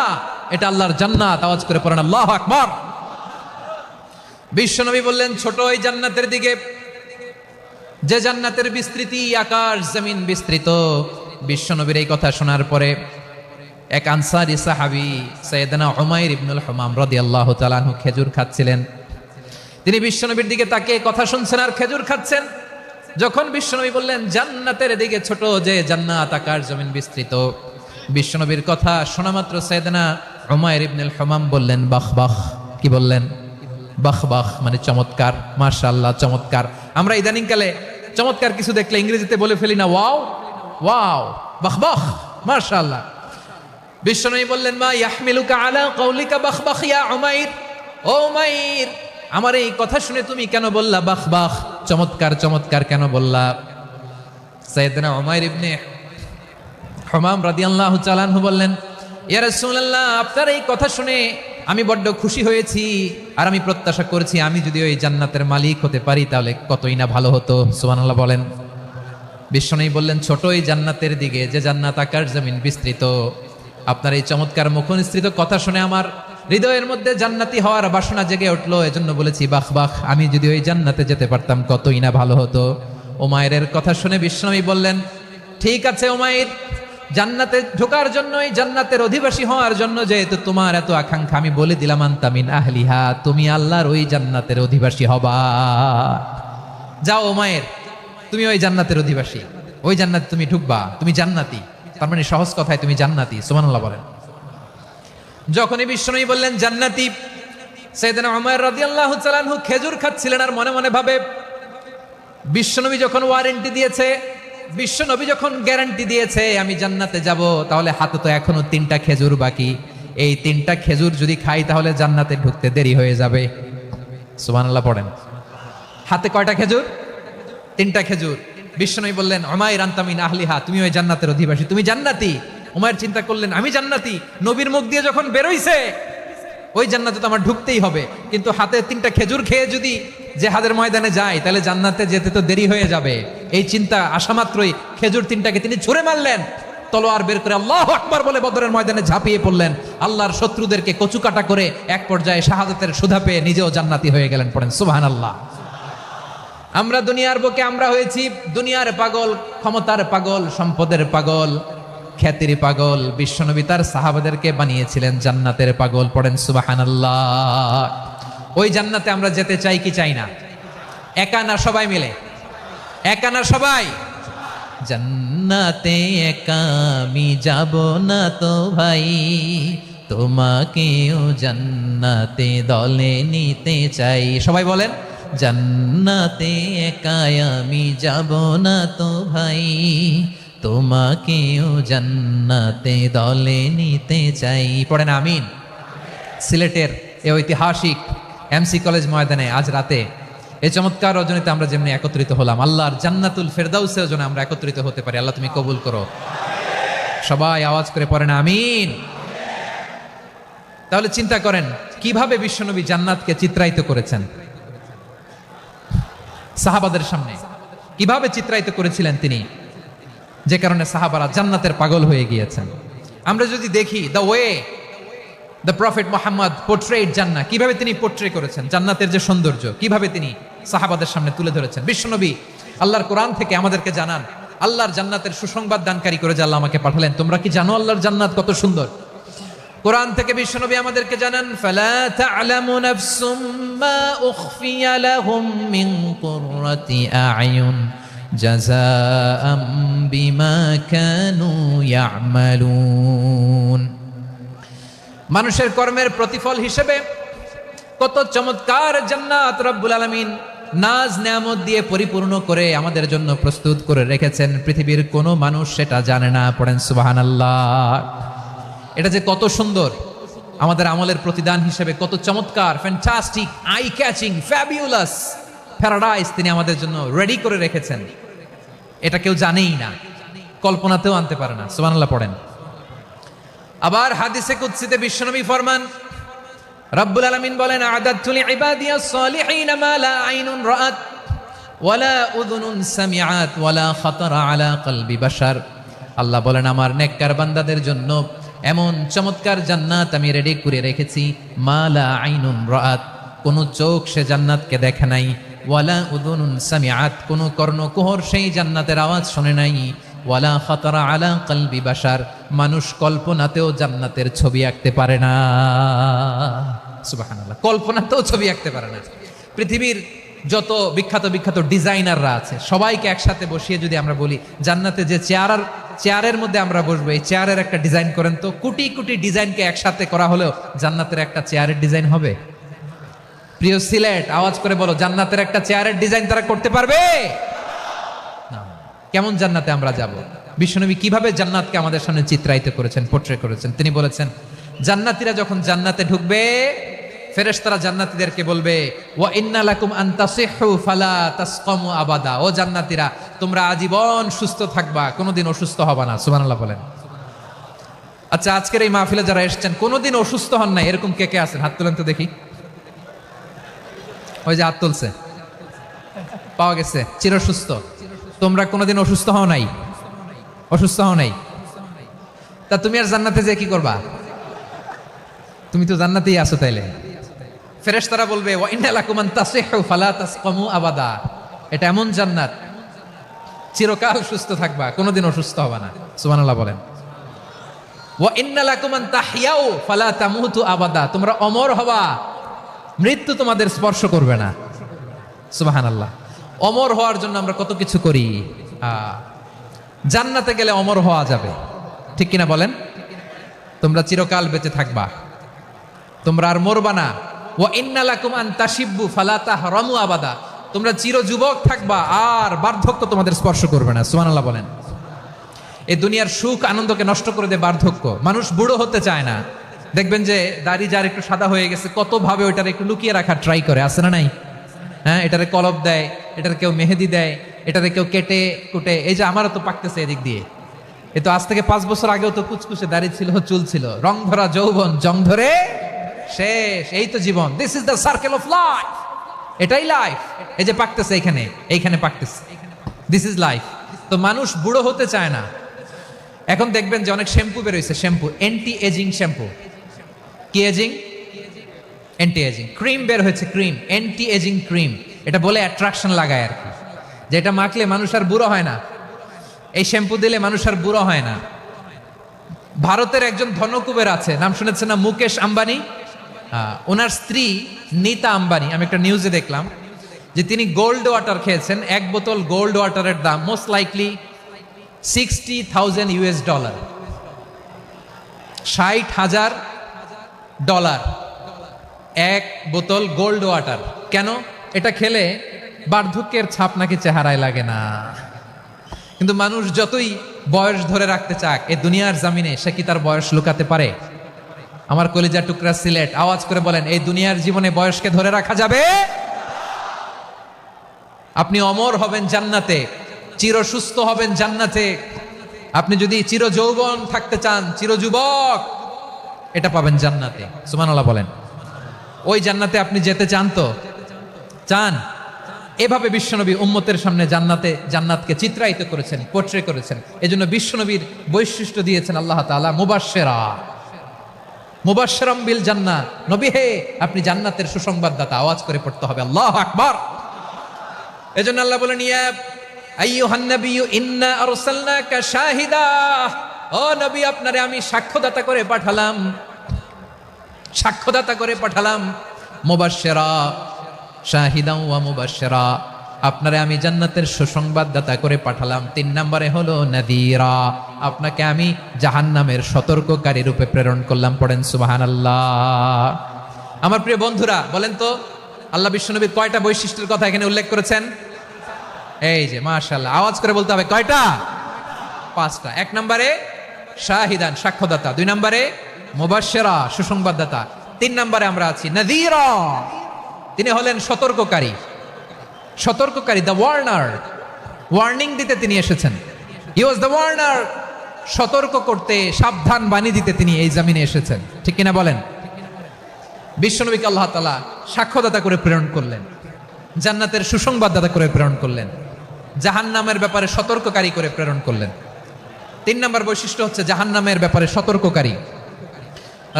এটা আল্লাহর জান্নাত। আওয়াজ করে পড়েন আল্লাহু আকবার। বিশ্বনবী বললেন ছোট ওই জান্নাতের দিকে, যে জান্নাতের বিস্তৃতি আকাশ জমিন বিস্তৃত। বিশ্বনবীর এই কথা শোনার পরে এক আনসারী সাহাবী সাইয়েদনা উমাইর ইবনুল হুমাম রাদিয়াল্লাহু তাআলা আনহু খেজুর খাচ্ছিলেন। তিনি বিশ্বনবীর দিকে তাকিয়ে কথা শুনছেন আর খেজুর খাচ্ছেন। যখন বিশ্বনবী বললেন জান্নাতের দিকে ছোট, যে জান্নাত আকাশ জমিন বিস্তৃত, বিশ্বনবীর কথা শোনা মাত্র সাইয়েদনা উমাইর ইবনুল হুমাম বললেন বাহ বাহ। কি বললেন? বাহ বাহ, মানে চমৎকার, মাশাআল্লাহ, চমৎকার। আমরা ইদানিং কালে চমৎকার কিছু দেখলে ইংরেজিতে বলে ফেলি না, ওয়াও ওয়াও, বাহ বাহ, মাশাআল্লাহ। বিশ্বনবী বললেন মা ইয়াহমিলুকা আলা কাউলিকা বাহ বাহ ইয়া উমাইর। ও উমাইর, আমার এই কথা শুনে তুমি কেন বললা বাহ বাহ, চমৎকার চমৎকার কেন বললা? সাইয়েদনা উমাইর ইবনে হুমাম রাদিয়াল্লাহু তাআলা আনহু বললেন ইয়া রাসূলুল্লাহ, আপনার এই কথা শুনে আমি বড্ড খুশি হয়েছি, আর আমি প্রত্যাশা করেছি আমি যদি ওই জান্নাতের মালিক হতে পারি তাহলে কতই না ভালো হতো। সুবহানাল্লাহ বলেন। বিশ্বনবী বললেন ছোট এই জান্নাতের দিকে, যে জান্নাত আকাশ জমিন বিস্তৃত। আপনার এই চমৎকার মুখনিসৃত কথা শুনে আমার হৃদয়ের মধ্যে জান্নাতি হওয়ার বাসনা জেগে উঠলো, এজন্য বলেছি বাহ বাহ, আমি যদি ওই জান্নাতে যেতে পারতাম কতই না ভালো হতো। উমাইরের কথা শুনে বিশ্বনবী বললেন ঠিক আছে উমাইর, জান্নাতে ঢোকার জন্য, এই জান্নাতের অধিবাসী হওয়ার জন্য যেহেতু তোমার এত আকাঙ্ক্ষা, আমি বলে দিলাম আনতা মিন আহলিহা, তুমি আল্লাহর ওই জান্নাতের অধিবাসী হবা। যাও উমাইর, তুমি ওই জান্নাতের অধিবাসী, ওই জান্নাতে তুমি ঢুকবা, তুমি জান্নাতি। তার মানে সহজ কথায় তুমি জান্নাতি। সুবহানাল্লাহ বলেন। যখনই বিশ্বনবী বললেন জান্নাতি, সাইয়েদনা উমাইর রাদিয়াল্লাহু তাআলা আনহু খেজুর খাচ্ছিলেন আর মনে মনে ভাবে বিশ্বনবী যখন ওয়ারেন্টি দিয়েছে, বিশ্বনবী যখন গ্যারান্টি দিয়েছে আমি জান্নাতে যাব, তাহলে হাতে তো এখনো 3টা খেজুর বাকি। এই 3টা খেজুর যদি খাই তাহলে জান্নাতে ঢুকতে দেরি হয়ে যাবে। সুবহানাল্লাহ পড়েন। হাতে কয়টা খেজুর? 3টা খেজুর। বিশ্বনবী বললেন উমাইর আনতা মিন আহলিহা, তুমি ওই জান্নাতের অধিবাসী, তুমি জান্নাতি। উমাইর চিন্তা করলেন আমি জান্নাতি, নবীর মুখ দিয়ে যখন বেরোইছে ওই জান্নাতে তো আমার ঢুকতেই হবে, কিন্তু হাতে 3টা খেজুর খেয়ে যদি জিহাদের ময়দানে যায় তাহলে জান্নাতে যেতে তো দেরি হয়ে যাবে। এই চিন্তা আসা মাত্রই খেজুর 3টাকে তিনি ছুঁড়ে মারলেন, তলোয়ার বের করে আল্লাহু আকবার বলে বদরের ময়দানে ঝাঁপিয়ে পড়লেন। আল্লাহর শত্রুদেরকে কচুকাটা করে এক পর্যায়ে শাহাদাতের সুধা পেয়ে নিজেও জান্নাতি হয়ে গেলেন। পড়েন সুবহানাল্লাহ। আমরা দুনিয়ার বুকে আমরা হয়েছি দুনিয়ার পাগল, ক্ষমতার পাগল, সম্পদের পাগল, খ্যাতির পাগল। বিশ্বনবী তার সাহাবাদেরকে বানিয়েছিলেন জান্নাতের পাগল। পড়েন সুবহানাল্লাহ। ওই জান্নাতে আমরা যেতে চাই কি চাই না? একা না সবাই মিলে? একা না সবাই? জান্নাতে একা আমি যাব না তো ভাই, তোমাকেও জান্নাতে দলে নিতে চাই। সবাই বলেন জান্নাতে একা আমি যাব না তো ভাই, তোমাকেও জান্নাতে দলে নিতে চাই। পড়েন আমিন। সিলেটের এই ঐতিহাসিক এমসি কলেজ ময়দানে আজ রাতে এই চমৎকার রজনীতে আমরা যেমনি একত্রিত হলাম, আল্লাহর জান্নাতুল ফেরদাউসেও যেন আমরা একত্রিত হতে পারি। আল্লাহ তুমি কবুল করো। সবাই আওয়াজ করে পড়েন আমিন। তাহলে চিন্তা করেন কিভাবে বিশ্বনবী জান্নাতকে চিত্রায়িত করেছেন সাহাবাদের সামনে, কিভাবে চিত্রায়িত করেছিলেন তিনি, যে কারণে সাহাবারা জান্নাতের পাগল হয়ে গিয়েছেন। আমরা যদি দেখি the way the prophet Muhammad portrait জান্নাত, কিভাবে তিনি পোর্ট্রে করেছেন জান্নাতের যে সৌন্দর্য, কিভাবে তিনি সাহাবাদের সামনে তুলে ধরেছেন। বিশ্বনবী আল্লাহর কোরআন থেকে আমাদেরকে জানান, আল্লাহর জান্নাতের সুসংবাদ দানকারী করে যে আল্লাহ আমাকে পাঠালেন, তোমরা কি জানো আল্লাহর জান্নাত কত সুন্দর? কোরআন থেকে বিশ্বনবী আমাদেরকে জানান, ফালা তা'লামু নাফসুম মা উখফিয়া লাহুম মিন কুররাতি আ'য়ুন জাযাআম বিমা কানু ইয়া'মালুন। মানুষের কর্মের প্রতিফল হিসেবে কত চমৎকার জান্নাত রব্বুল আলামিন নাজ নেয়ামত দিয়ে পরিপূর্ণ করে আমাদের জন্য প্রস্তুত করে রেখেছেন। পৃথিবীর কোনো মানুষ সেটা জানে না। পড়েন সুবহানাল্লাহ। এটা যে কত সুন্দর, আমাদের আমলের প্রতিদান হিসেবে কত চমৎকার, fantastic, eye catching, fabulous paradise তিনি আমাদের জন্য রেডি করে রেখেছেন। এটা কেউ জানেই না, কল্পনাতেও আনতে পারে না। সুবহানাল্লাহ পড়েন। আবার হাদিসে কুদসিতে বিশ্বনবী ফরমান, রব্বুল আলামিন বলেন, আ'দাদতু লিইবাদিয়াস সালিহিন মা লা আইনুন রাআত ওয়ালা উযুনুন সামিআত ওয়ালা খাতারা আলা কলবি বাশার। আল্লাহ বলেন, আমার নেককার বান্দাদের জন্য এমন চমৎকার জান্নাত আমি রেডি করে রেখেছি, মা লা আইনুন রাআত, কোন চোখ সে জান্নাতকে দেখে নাই, ওয়ালা উযুনুন সামিআত, কোন কর্ণকুহর সেই জান্নাতের আওয়াজ শুনে নাই, ওয়ালা খাতারা আলা কলবি বাশার, মানুষ কল্পনাতেও জান্নাতের ছবি আঁকতে পারে না। সুবহানাল্লাহ, কল্পনাতেও ছবি আঁকতে পারে না। পৃথিবীর যত বিখ্যাত বিখ্যাত ডিজাইনাররা আছে সবাইকে একসাথে বসিয়ে যদি আমরা বলি জান্নাতে যে চেয়ারের মধ্যে আমরা বসবো, এই চেয়ারের একটা ডিজাইন করেন তো, কোটি কোটি ডিজাইনকে একসাথে করা হলেও জান্নাতের একটা চেয়ারের ডিজাইন হবে? প্রিয় সিলেট, আওয়াজ করে বলো, জান্নাতের একটা চেয়ারের ডিজাইন তারা করতে পারবে না। কেমন জান্নাতে আমরা যাব? বিশ্বনবী কিভাবে জান্নাতকে আমাদের সামনে চিত্রায়িত করেছেন, পোর্ট্রে করেছেন। তিনি বলেছেন, জান্নাতীরা যখন জান্নাতে ঢুকবে, ফেরেশতারা জান্নাতীদেরকে বলবে, ওয়া ইন্না লাকুম আন তাসিহু ফালা তাসকামু আবাদা, ও জান্নাতীরা তোমরা আজীবন সুস্থ থাকবা, কোনোদিন অসুস্থ হবা না। সুবহানাল্লাহ বলেন। আচ্ছা, আজকের এই মাহফিলে যারা এসেছেন কোনোদিন অসুস্থ হন নাই, এরকম কে কে আছেন? হাত তুলেন তো দেখি। ওই যে হাত তুলছে, পাওয়া গেছে, চিরসুস্থ। তোমরা কোনোদিন অসুস্থ হও নাই? অসুস্থ হও নাই? তা তুমি আর জান্নাতে যে কি করবা? তুমি তো জান্নাতেই আছো। তাইলে ফেরেশতারা বলবে, ওয়া ইন্না লাকুম আন তাসিহু ফালা তাসকামু আবাদা, এটা এমন জান্নাত চিরকাল সুস্থ থাকবা, কোনোদিন অসুস্থ হবা না। সুবহানাল্লাহ বলেন। ওয়া ইন্না লাকুম আন তাহইয়াউ ফালা তামুতু আবাদা, তোমরা অমর হবা, মৃত্যু তোমাদের স্পর্শ করবে না। সুবহানাল্লাহ। অমর হওয়ার জন্য আমরা কত কিছু করি। জান্নাতে গেলে অমর হওয়া যাবে, ঠিক কিনা বলেন? তোমরা চিরকাল বেঁচে থাকবা, তোমরা আর মরবা না। ওয়া ইন্না লাকুম আন তাশিব্বু ফালা তাহরামু আবাদা, তোমরা চির যুবক থাকবা, আর বার্ধক্য তোমাদের স্পর্শ করবে না। সুবহানাল্লাহ বলেন। এই দুনিয়ার সুখ আনন্দকে নষ্ট করে দেয় বার্ধক্য। মানুষ বুড়ো হতে চায় না। দেখবেন যে দাড়ি যার একটু সাদা হয়ে গেছে, কত ভাবে ওইটার একটু লুকিয়ে রাখার ট্রাই করে, আছে না নাই? হ্যাঁ, এটারে কলপ দেয়, এটার কেউ মেহেদি দেয়, এটারে কেউ কেটে কুটে। এই যে আমারও তো পাকতেছে এদিক দিয়ে, এ তো আজ থেকে 5 বছর আগেও তো কুচকুচে দাড়ি ছিল, চুল ছিল, রং ধরা যৌবন জং ধরে শেষ। এই তো জীবন, this is the circle of life, এটাই লাইফ। এই যে পাকতেছে এইখানে পাকতেছে, দিস ইজ লাইফ। তো মানুষ বুড়ো হতে চায় না। এখন দেখবেন যে অনেক শ্যাম্পু বেরোইছে, শ্যাম্পু, অ্যান্টি এজিং শ্যাম্পু। কি এজিং? Anti ageing. ক্রিম বের হয়েছে, ক্রিম, অ্যান্টি এজিং ক্রিম। এটা বলে অ্যাট্রাকশন লাগায় আর কি, যেটা মাখলে মানুষ আর বুড়ো হয় না, এই শ্যাম্পু দিলে মানুষ আর বুড়ো হয় না। ভারতের একজন ধনকুবের আছে, নাম শুনেছেন না? মুকেশ আম্বানি। ওনার স্ত্রী নীতা আম্বানি, আমি একটা নিউজে দেখলাম যে তিনি গোল্ড ওয়াটার খেয়েছেন। 1 বোতল গোল্ড ওয়াটারের দাম মোস্ট লাইকলি $60,000 $60,000 1 বোতল গোল্ড ওয়াটার। কেন? এটা খেলে বার্ধক্যের ছাপ নাকি চেহারায় লাগে না। কিন্তু মানুষ যতই বয়স ধরে রাখতে চাক এই দুনিয়ার জামিনে, সে কি তার বয়স লুকাতে পারে? আমার কলিজার টুকরা সিলেট, আওয়াজ করে বলেন, এই দুনিয়ার জীবনে বয়সকে ধরে রাখা যাবে? আপনি অমর হবেন জান্নাতে, চির সুস্থ হবেন জান্নাতে। আপনি যদি চির যৌবন থাকতে চান, চির যুবক, এটা পাবেন জান্নাতে। সুবহানাল্লাহ বলেন। ওই জান্নাতে আপনি যেতে চান তো? চান? এভাবে বিশ্বনবী উম্মতের সামনে জান্নাতকে চিত্রায়িত করেছেন, পোর্ট্রে করেছেন। এজন্য বিশ্বনবীর বৈশিষ্ট্য দিয়েছেন আল্লাহ তাআলা মুবাশশিরাম বিল জান্নাহ। নবী হে, আপনি জান্নাতের সুসংবাদদাতা। আওয়াজ করে পড়তে হবে আল্লাহু আকবার। এজন্য আল্লাহ বলেন, ইয়া আইয়ুহান নাবিয়্যু ইন্না আরসালনাকা শাহিদা। ও নবী, আপনারে আমি সাক্ষ্যদাতা করে পাঠালাম। মুবাশশিরা শাহিদা ওয়া মুবাশশিরা, আপনারে আমি জান্নাতের সুসংবাদদাতা করে পাঠালাম। 3 নম্বরে হলো নাযীরা, আপনাকে আমি জাহান্নামের সতর্ককারী রূপে প্রেরণ করলাম। পড়েন সুবহানাল্লাহ। আমার প্রিয় বন্ধুরা, বলেন তো আল্লাহ বিশ্বনবীর কয়টা বৈশিষ্ট্যের কথা এখানে উল্লেখ করেছেন? এই যে মাশাআল্লাহ, আওয়াজ করে বলতে হবে কয়টা? 5টা। 1 নম্বরে শাহিদান, সাক্ষ্যদাতা। 2 নম্বরে মুবাশশিরা, সুসংবাদদাতা। 3 নম্বরে আমরা আছি নাযীরা, তিনি হলেন সতর্ককারী। দ্য ওয়ার্নার, ওয়ার্নিং দিতে তিনি এসেছেন। হি ওয়াজ দ্য ওয়ার্নার, সতর্ক করতে, সাবধান বাণী দিতে তিনি এই জমিনে এসেছেন। ঠিক কিনা বলেন? বিশ্বনবীকে আল্লাহ তাআলা সাক্ষ্যদাতা করে প্রেরণ করলেন, জান্নাতের সুসংবাদদাতা করে প্রেরণ করলেন, জাহান্নামের ব্যাপারে সতর্ককারী করে প্রেরণ করলেন। 3 নম্বর বৈশিষ্ট্য হচ্ছে জাহান্নামের ব্যাপারে সতর্ককারী।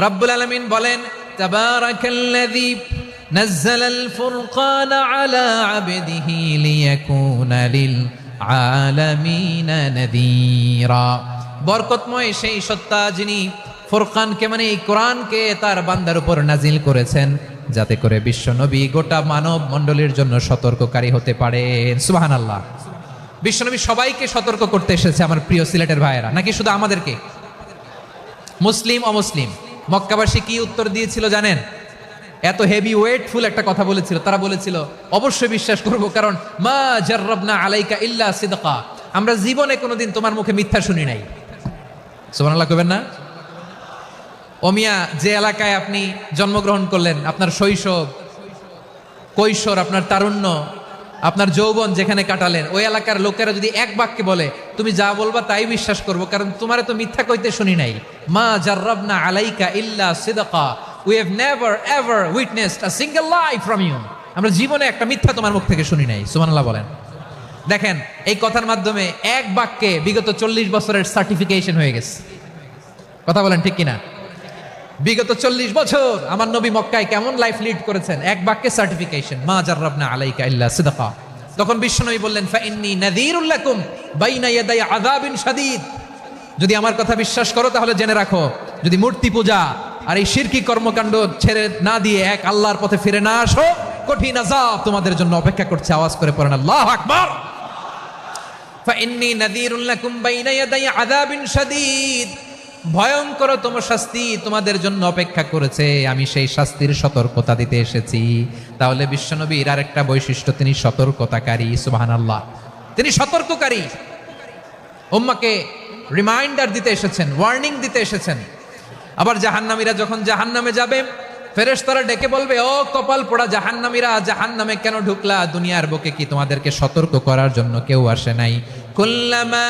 রব্বুল আলামিন বলেন, তাবারাকাল্লাযী নাযালাল ফুরকানা আলা আবদিহি লিয়াকুনা লিল আলামিনা নাযীরা। বরকতময় সেই সত্তা যিনি ফুরকানকে, মানে এই কোরআনকে তার বান্দার উপর নাজিল করেছেন, যাতে করে বিশ্ব নবী গোটা মানব মণ্ডলীর জন্য সতর্ককারী হতে পারেন। সুবহানাল্লাহ। বিশ্বনবী সবাইকে সতর্ক করতে এসেছে আমার প্রিয় সিলেটের ভাইয়েরা, নাকি শুধু আমাদেরকে? মুসলিম অমুসলিম মক্কাবাসী কি উত্তর দিয়েছিল জানেন? এত হেভি ওয়েটফুল একটা কথা বলেছিল। তারা বলেছিল, অবশ্যই বিশ্বাস করব, কারণ মা জাররাবনা আলাইকা ইল্লা সিদকা, আমরা জীবনে কোনোদিন তোমার মুখে মিথ্যা শুনি নাই। সুবহানাল্লাহ কইবেন না? ওমিয়া, যে এলাকায় আপনি জন্মগ্রহণ করলেন, আপনার শৈশব, কৈশোর, আপনার তারুণ্য, আপনার যৌবন যেখানে কাটালেন, ওই এলাকার লোকেরা যদি এক বাক্যে বলে তুমি যা বলবা তাই বিশ্বাস করব, কারণ তোমারে তো মিথ্যা কইতে শুনি নাই। মা জাররাবনা আলাইকা ইল্লা সিদকা, we have never ever witnessed a single lie from you, আমরা জীবনে একটা মিথ্যা তোমার মুখ থেকে শুনি নাই। সুবহানাল্লাহ বলেন। দেখেন, এই কথার মাধ্যমে এক বাক্যে বিগত 40 বছরের সার্টিফিকেশন হয়ে গেছে। কথা বলেন ঠিক কিনা? বিগত 40 বছর আমার নবী মক্কায় কেমন লাইফ লিড করেছেন, এক বাক্যে সার্টিফিকেশন, মা জাররাবনা আলাইকা ইল্লা সিদকা। তখন বিশ্বনবী বললেন, ফাইন্নী নাযীরুল লাকুম বাইনা ইয়াদাই আযাবিন শাদীদ, যদি আমার কথা বিশ্বাস করো তাহলে জেনে রাখো, যদি মূর্তি পূজা আর এই শিরকি কর্মকাণ্ড ছেড়ে না দিয়ে এক আল্লাহর পথে ফিরে না আসো, কঠিন আযাব তোমাদের জন্য অপেক্ষা করছে। আওয়াজ করে পড়েন আল্লাহু আকবার। ফাইন্নী নাযীরুল লাকুম বাইনা ইয়াদাই আযাবিন শাদীদ, ভয়ঙ্কর তোমার শাস্তি তোমাদের জন্য অপেক্ষা করেছে, আমি সেই শাস্তির সতর্কতা দিতে এসেছি। তাহলে বিশ্বনবীর আরেকটা বৈশিষ্ট্য, তিনি সতর্কতাকারী। সুবহানাল্লাহ, তিনি সতর্ককারী। উম্মাহকে রিমাইন্ডার দিতে এসেছেন, ওয়ার্নিং দিতে এসেছেন। আবার জাহান্নামীরা যখন জাহান্নামে যাবে, ফেরেশতারা ডেকে বলবে, ও কপাল পোড়া জাহান্নামীরা, জাহান্নামে কেন ঢুকলা? দুনিয়ার বুকে কি তোমাদেরকে সতর্ক করার জন্য কেউ আসে নাই? কুল্লামা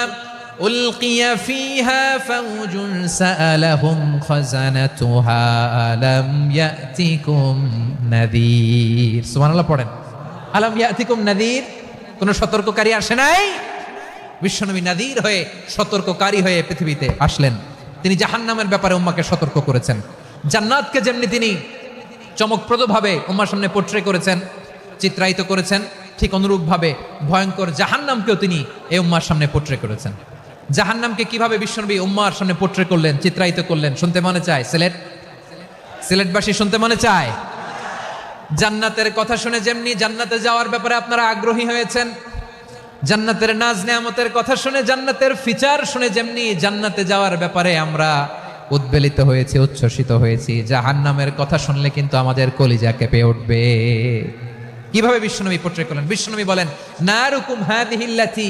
উলকিয়া ফিহা ফাউজুন সাআলাহুম খাজানাতুহা আলাম ইয়াতিকুম নাযীর। সুবহানাল্লাহ পড়েন, আলাম ইয়াতিকুম নাযীর, কোন সতর্ককারী আসে নাই? বিশ্বনবী নাযীর হয়ে, সতর্ককারী হয়ে পৃথিবীতে আসলেন। তিনি জাহান্নামের ব্যাপারে উম্মাহকে সতর্ক করেছেন। জান্নাতকে যেমনি তিনি চমকপ্রদভাবে উম্মাহর সামনে পোর্ট্রে করেছেন, চিত্রায়িত করেছেন, ঠিক অনুরূপভাবে ভয়ঙ্কর জাহান্নামকেও তিনি এই উম্মাহর সামনে পোর্ট্রে করেছেন। জাহান্নামকে কিভাবে বিশ্বনবী উম্মাহর সামনে পোর্ট্রে করলেন, চিত্রায়িত করলেন, শুনতে মনে চায়? সিলেটবাসী শুনতে মনে চায়? জান্নাতের কথা শুনে যেমনি জান্নাতে যাওয়ার ব্যাপারে আপনারা আগ্রহী হয়েছেন, জান্নাতের নাজ নেয়ামতের কথা শুনে, জান্নাতের ফিচার শুনে যেমনি জান্নাতে যাওয়ার ব্যাপারে আমরা উদ্বেলিত হয়েছি, উচ্ছ্বসিত হয়েছি, জাহান্নামের কথা শুনলে কিন্তু আমাদের কলিজা কেঁপে উঠবে। কিভাবে বিশ্বনবী পোর্ট্রে করলেন? বিশ্বনবী বলেন, নারুকুম হাযিহিল্লাতী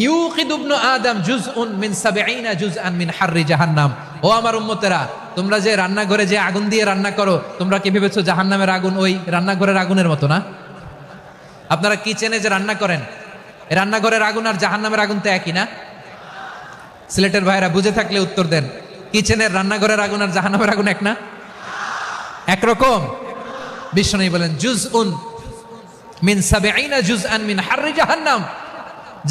ইউকিদু ইবনু আদম জুজউন মিন ৭০ জুজআন মিন হাররি জাহান্নাম। ও আমার উম্মতেরা, তোমরা যে রান্নাঘরে যে আগুন দিয়ে রান্না করো, তোমরা কি ভেবেছো জাহান্নামের আগুন ওই রান্নাঘরের আগুনের মতো না? আপনারা কিচেনে যে রান্না করেন, এই রান্নাঘরের আগুন আর জাহান্নামের আগুন তো একই না? সিলেটের ভাইরা বুঝে থাকলে উত্তর দেন। কিচেনের রান্নাঘরের আগুন আর জাহান্নামের আগুন এক না? একরকম? বিশ্বনবী বলেন জুজউন মিন ৭০ জুজআন মিন হাররি জাহান্নাম।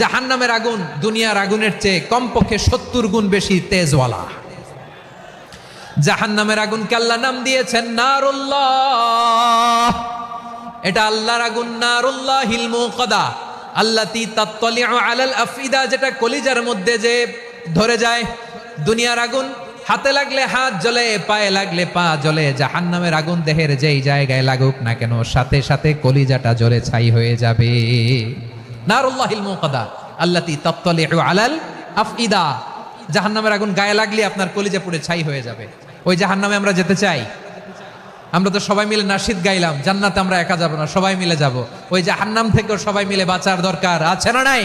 জাহান্নামের আগুন দুনিয়ার আগুনের চেয়ে কমপক্ষে ৭০ গুণ বেশি তেজওয়ালা। জাহান্নামের আগুনকে আল্লাহ নাম দিয়েছেন নারুল্লাহ। এটা আল্লাহর আগুন, নারুল্লাহিল মুকাদা আল্লাতী তাত্তালিউ আলাল আফইদা, যেটা কলিজার মধ্যে যে ধরে যায়। দুনিয়ার আগুন হাতে লাগলে হাত জ্বলে, পায়ে লাগলে পা জ্বলে। জাহান্নামের আগুন দেহের যেই জায়গায় লাগুক না কেন সাথে সাথে কলিজাটা জ্বলে ছাই হয়ে যাবে। নারুল্লাহিল মুকাদা আল্লাতী তাত্তালিউ আলাল আফইদা। জাহান্নামের আগুন গায়ে লাগলে আপনার কলিজা পুড়ে ছাই হয়ে যাবে। ওই জাহান্নামে আমরা যেতে চাই? আমরা তো সবাই মিলে নাশিদ গাইলাম, জান্নাতে আমরা একা যাব না, সবাই মিলে যাব। ওই জাহান্নাম থেকেও সবাই মিলে বাঁচার দরকার আছে না নাই?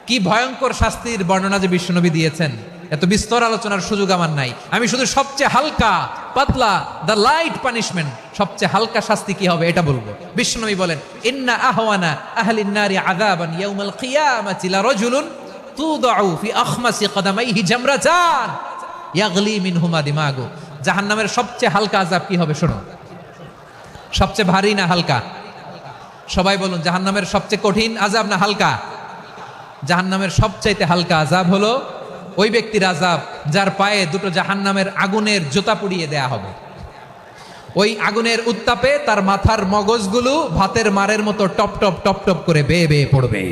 কি ভয়ঙ্কর শাস্তির বর্ণনা যে বিশ্বনবী দিয়েছেন, এত বিস্তর আলোচনার সুযোগ আমার নাই। আমি শুধু সবচেয়ে হালকা পাতলা, দ্য লাইট পানিশমেন্ট, সবচেয়ে হালকা শাস্তি কি হবে এটা বলবো। বিশ্বনবী বলেন ইন্না আহওয়ানা আহলিন নারি আযাবান ইয়াউমাল কিয়ামাতি লারাজুলুন তুদাউ ফি আখমাসি কদামাইহি জামরাতান ইয়াগলি মিনহুমা দিমাগু। জাহান্নামের সবচেয়ে হালকা আযাব কি হবে শোনো। সবচেয়ে ভারী না হালকা? সবাই বলুন, জাহান্নামের সবচেয়ে কঠিন আযাব না হালকা? জাহান্নামের সবচাইতে হালকা আযাব হলো ওই ব্যক্তির আযাব যার পায়ে দুটো জাহান্নামের আগুনের জুতা পুড়িয়ে দেয়া হবে। ওই আগুনের উত্তাপে তার মাথার মগজগুলো ভাতের মারের মতো টপ টপ টপ টপ করে বেয়ে বেয়ে পড়বে।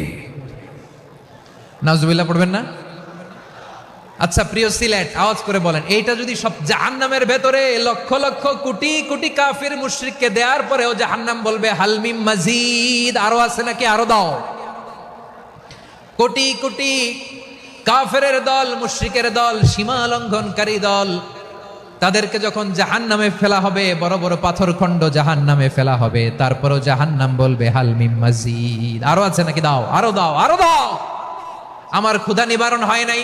নাউজুবিল্লাহ পড়বেন না? আচ্ছা প্রিয় সিলেট, আওয়াজ করে বলেন, এইটা যদি সব জাহান্নামের ভেতরে লক্ষ লক্ষ কোটি কোটি কাফির মুশরিককে দেওয়ার পরেও জাহান্নাম বলবে হাল মিন মাজিদ, আরো আছে নাকি, আরো দাও। কোটি কোটি কাফেরের দল, মুশরিকের দল, সীমা লঙ্ঘনকারী দল, তাদেরকে যখন জাহান্নামে ফেলা হবে, বড় বড় পাথর খণ্ড জাহান্নামে ফেলা হবে, তারপরও জাহান্নাম বলবে হাল মিন মাজিদ, আরো আছে নাকি, দাও, আরো দাও, আরো দাও। আমার ক্ষুধা নিবারণ হয় নাই।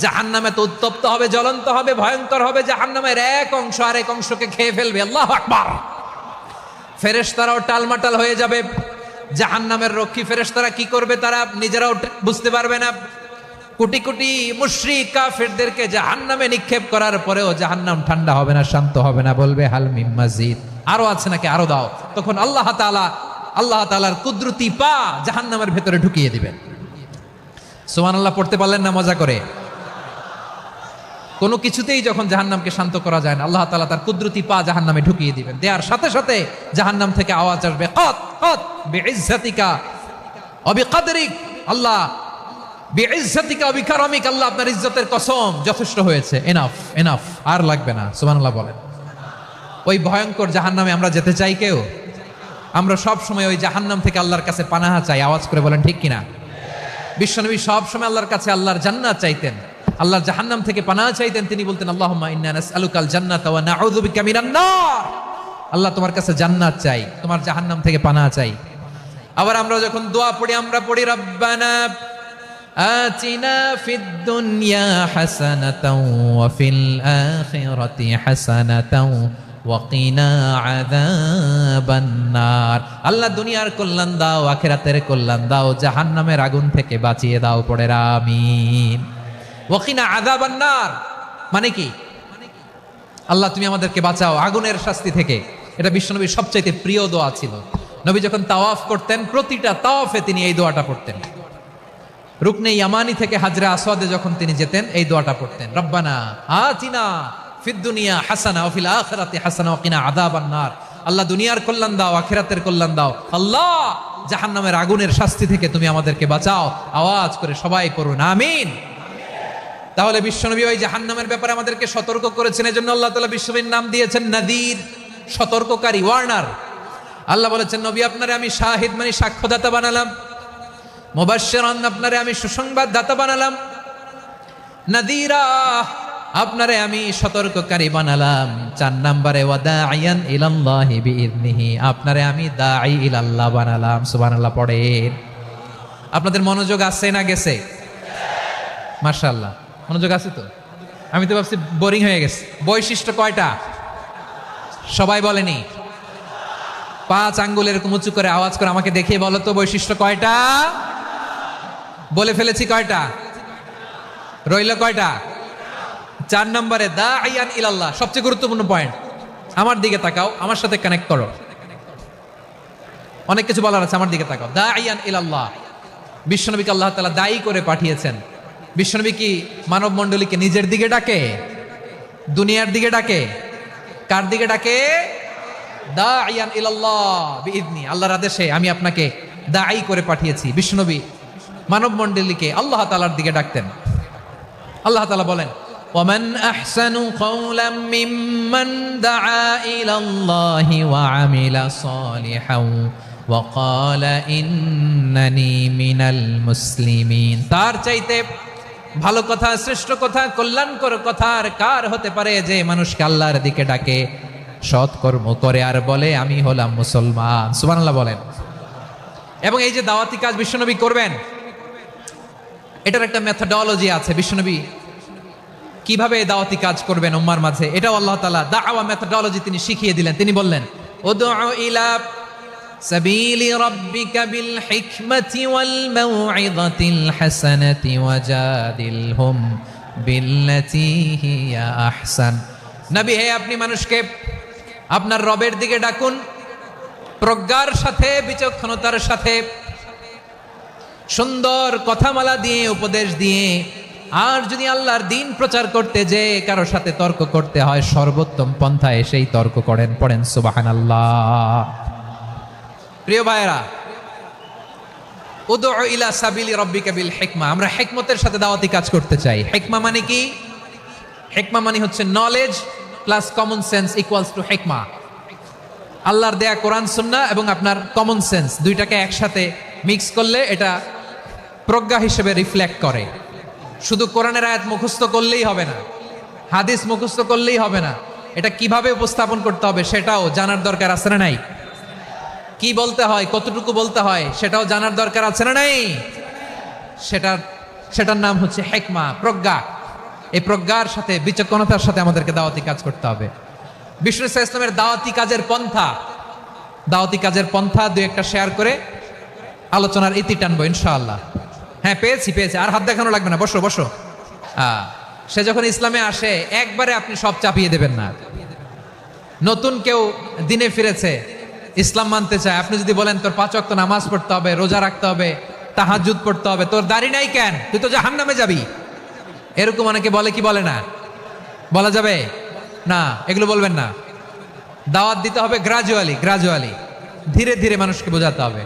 জাহান্নামে তো উত্তপ্ত হবে, জ্বলন্ত হবে, ভয়ঙ্কর হবে। জাহান্নামের এক অংশ আরেক অংশকে খেয়ে ফেলবে। আল্লাহু আকবার। ফেরেশতারাও টালমাটাল হয়ে যাবে। জাহান্নামের রক্ষী ফেরেশতারা কি করবে তারা নিজেরাও বুঝতে পারবে না। কোটি কোটি মুশরিক কাফেরদেরকে জাহান্নামে নিক্ষেপ করার পরেও জাহান্নাম ঠান্ডা হবে না, শান্ত হবে না, বলবে হাল মিন মাজিদ, আরো আছে নাকি, আরো দাও। তখন আল্লাহ তাআলার কুদরতি পা জাহান্নামের ভেতরে ঢুকিয়ে দিবেন। সুবহানাল্লাহ পড়তে পারলেন না মজা করে? কোনো কিছুতেই যখন জাহান্নামকে শান্ত করা যায় না, আল্লাহ তাআলা তার কুদরতি পা জাহান্নামে ঢুকিয়ে দিবেন। দেওয়ার সাথে সাথে জাহান্নাম থেকে আওয়াজ আসবে কত কত বিইজ্জাতিকা ওয়া বিকদরিক, আল্লাহ বিইজ্জাতিকা ওয়া বিকারামিক, আল্লাহ আপনার ইজ্জতের কসম, যথেষ্ট হয়েছে, এনাফ এনাফ, আর লাগবে না। সুবহানাল্লাহ বলেন। ওই ভয়ঙ্কর জাহান্নামে আমরা যেতে চাই কেউ? আমরা সব সময় ওই জাহান্নাম থেকে আল্লাহর কাছে পানাহা চাই। আওয়াজ করে বলেন ঠিক কিনা? বিশ্বনবী সব সময় আল্লাহর কাছে আল্লাহর জান্নাত চাইতেন, আল্লাহর জাহান্নাম থেকে পানাহা চাইতেন। তিনি বলতেন আল্লাহুম্মা ইন্না নাসআলুকাল জান্নাতা ওয়া নাউযু বিকা মিনান নার। আল্লাহ তোমার কাছে জান্নাত চাই, তোমার জাহান্নাম থেকে পানাহা চাই। আবার আমরা যখন দোয়া পড়ি, আমরা পড়ি রব্বানা আতিনা ফিদ দুনিয়া হাসানাতাও ওয়া ফিল আখিরাতি হাসানাতাও ওয়া কিনা আযাবান নার। আল্লাহ দুনিয়ার কল্যাণ দাও, আখিরাতের কল্যাণ দাও, জাহান্নামের আগুন থেকে বাঁচিয়ে দাও, পড়ে আমিন। ওয়া কিনা আযাবান নার মানে কি? আল্লাহ তুমি আমাদেরকে বাঁচাও আগুনের শাস্তি থেকে। এটা বিশ্বনবীর সবচাইতে প্রিয় দোয়া ছিল। নবী যখন তাওয়াফ করতেন, প্রতিটা তাওয়াফে তিনি এই দোয়াটা পড়তেন। রুকনে ইয়ামানি থেকে হাজরা আসওয়াদে যখন তিনি যেতেন, এই দোয়াটা পড়তেন, রব্বানা আতিনা ফিদ দুনিয়া হাসানা ওয়া ফিল আখিরাতি হাসানা ওয়া কিনা আযাবান নার। আল্লাহ দুনিয়ার কল্যাণ দাও, আখিরাতের কল্যাণ দাও। আল্লাহ জাহান্নামের আগুনের শাস্তি থেকে তুমি আমাদেরকে বাঁচাও। আওয়াজ করে সবাই পড়ুন আমিন। তাহলে বিশ্বনবী ওই জাহান্নামের ব্যাপারে আমাদেরকে সতর্ক করেছেন। এজন্য আল্লাহ তাআলা বিশ্বনবীর নাম দিয়েছেন নাযীর, সতর্ককারী, ওয়ার্নার। আল্লাহ বলেছেন নবী আপনারে আমি শাহিদ মানে সাক্ষ্যদাতা বানালাম, মুবাশশিরান আপনারে আমি সুসংবাদ দাতা বানালাম, নাযীরা আপনারে আমি সতর্ককারী বানালাম। 4 নম্বরে ওয়া দাঈয়ান ইলাল্লাহি বিইذনিহি, আপনারে আমি দাঈ ইলাল্লাহ বানালাম। সুবহানাল্লাহ পড়েন। আপনাদের মনোযোগ আছে না গেছে? মাশাআল্লাহ মনোযোগ আছে তো? আমি তো ভাবছি বোরিং হয়ে গেছে। বৈশিষ্ট্য কয়টা সবাই বলেনি? 5 আঙ্গুল এরকম উঁচু করে আওয়াজ করে আমাকে দেখিয়ে বলো তো বৈশিষ্ট্য কয়টা? বলে ফেলেছি কয়টা? রইল কয়টা? 4 নম্বরে দাঈয়ান ইলাল্লাহ, সবচেয়ে গুরুত্বপূর্ণ পয়েন্ট। আমার দিকে তাকাও, আমার সাথে কানেক্ট করো। অনেক কিছু বলার আছে, আমার দিকে তাকাও। দাঈয়ান ইলাল্লাহ, বিশ্বনবীকে আল্লাহ তাআলা দায়ী করে পাঠিয়েছেন। বিশ্বনবী কি মানব মণ্ডলীকে নিজের দিকে ডাকে? দুনিয়ার দিকে ডাকে? কার দিকে ডাকে? দাঈয়ান ইলাল্লাহ বিইذনি, আল্লাহর আদেশে আমি আপনাকে দায়ী করে পাঠিয়েছি। বিশ্বনবী মানব মণ্ডলীকে আল্লাহ তাআলার দিকে ডাকতেন। আল্লাহ তাআলা বলেন, ওয়ামান আহসানু কাওলাম মিম্মান দাআ ইলাল্লাহি ওয়া আমিলা সালিহান ওয়া ক্বালা ইন্নানি মিনাল মুসলিমিন। তার চাইতে ভালো কথা, শ্রেষ্ঠ কথা, কল্যাণকর কথা আর কার হতে পারে যে মানুষকে আল্লাহর দিকে ডাকে, সৎ কর্ম করে আর বলে আমি হলাম মুসলমান। সুবহানাল্লাহ বলেন। এবং এই যে দাওয়াতি কাজ বিশ্বনবী করবেন, এটার একটা মেথডোলজি আছে। বিশ্বনবী কিভাবে এই দাওয়াতি কাজ করবেন উম্মার মাঝে, এটাও আল্লাহ তাআলা দাওয়া মেথডোলজি তিনি শিখিয়ে দিলেন। তিনি বললেন, উদউ ইলা সাবিলি রাব্বিকা বিল হিকমাতি ওয়াল মাউইযাতিল হাসানাতি ওয়াজাদিলহুম বিল্লাতী হিয়া আহসান। নবী হে, আপনি মানুষকে আপনার রবের দিকে ডাকুন প্রজ্ঞার সাথে, বিচক্ষণতার সাথে, সুন্দর কথামালা দিয়ে, উপদেশ দিয়ে। আর যদি আল্লাহর দ্বীন প্রচার করতে যে কারো সাথে তর্ক করতে হয়, সর্বোত্তম পন্থায় সেই তর্ক করেন। পড়েন সুবহানাল্লাহ। প্রিয় ভাইয়েরা, উদউ ইলা সাবিলি রাব্বিকা বিল হিকমা, আমরা হিকমতের সাথে দাওয়াতি কাজ করতে চাই। হিকমা মানে কি? হিকমা মানে হচ্ছে knowledge plus common sense equals to হিকমা। আল্লাহর দেয়া কোরআন সুন্নাহ এবং আপনার কমন সেন্স দুইটাকে একসাথে মিক্স করলে এটা প্রজ্ঞা হিসেবে রিফ্লেক্ট করে। শুধু কোরআনের আয়াত মুখস্থ করলেই হবে না, হাদিস মুখস্থ করলেই হবে না, এটা কিভাবে উপস্থাপন করতে হবে সেটাও জানার দরকার আছে না নাই? কি বলতে হয়, কতটুকু বলতে হয় সেটাও জানার দরকার আছে না নাই? সেটার নাম হচ্ছে হিকমা, প্রজ্ঞা। এই প্রজ্ঞার সাথে, বিচক্ষণতার সাথে আমাদেরকে দাওয়াতি কাজ করতে হবে। বিষ্ণু ইসলামের দাওয়াতি কাজের পন্থা দুই একটা শেয়ার করে আলোচনার ইতি টানবো ইনশাআল্লাহ। হ্যাঁ, পেয়েছি। আর হাত দেখানো লাগবে না, বসো। সে যখন ইসলামে আসে একবারে আপনি সব চাপিয়ে দেবেন না। নতুন কেউ দিনে ফিরেছে, ইসলাম মানতে চায়, আপনি যদি বলেন তোর 5 ওয়াক্ত নামাজ পড়তে হবে, রোজা রাখতে হবে, তাহাজ্জুদ পড়তে হবে, তোর দাড়ি নাই কেন, তুই তো জাহান্নামে যাবি, এরকম অনেকে বলে কি বলে না? বলা যাবে না, এগুলো বলবেন না। দাওয়াত দিতে হবে গ্রাজুয়ালি, ধীরে ধীরে মানুষকে বোঝাতে হবে।